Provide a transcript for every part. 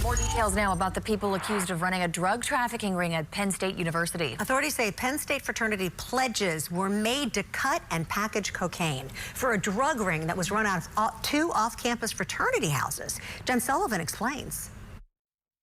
More details now about the people accused of running a drug trafficking ring at Penn State University. Authorities say Penn State fraternity pledges were made to cut and package cocaine for a drug ring that was run out of two off-campus fraternity houses. Jen Sullivan explains.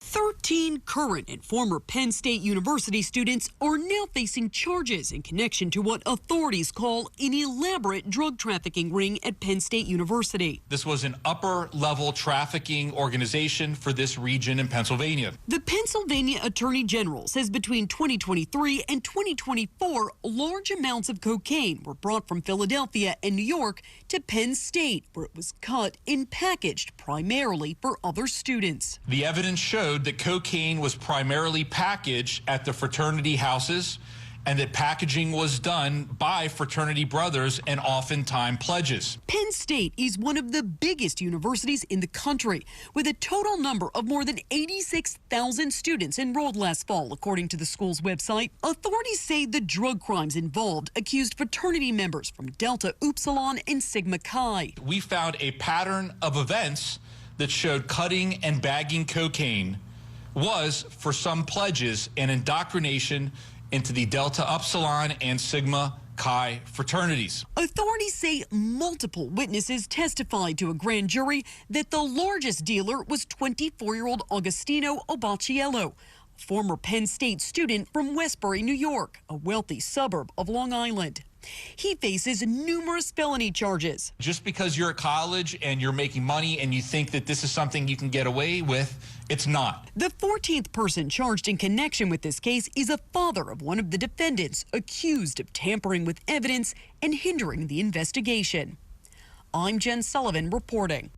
13 current and former Penn State University students are now facing charges in connection to what authorities call an elaborate drug trafficking ring at Penn State University. This was an upper-level trafficking organization for this region in Pennsylvania. The Pennsylvania Attorney General says between 2023 and 2024, large amounts of cocaine were brought from Philadelphia and New York to Penn State, where it was cut and packaged primarily for other students. The evidence showed that cocaine was primarily packaged at the fraternity houses and that packaging was done by fraternity brothers and oftentimes pledges. Penn State is one of the biggest universities in the country, with a total number of more than 86,000 students enrolled last fall, according to the school's website. Authorities say the drug crimes involved accused fraternity members from Delta Upsilon and Sigma Chi. We found a pattern of events that showed cutting and bagging cocaine was, for some pledges, an indoctrination into the Delta Upsilon and Sigma Chi fraternities. Authorities say multiple witnesses testified to a grand jury that the largest dealer was 24-year-old Augustino Obacciello, a former Penn State student from Westbury, New York, a wealthy suburb of Long Island. He faces numerous felony charges. Just because you're at college and you're making money and you think that this is something you can get away with, it's not. The 14th person charged in connection with this case is a father of one of the defendants, accused of tampering with evidence and hindering the investigation. I'm Jen Sullivan reporting.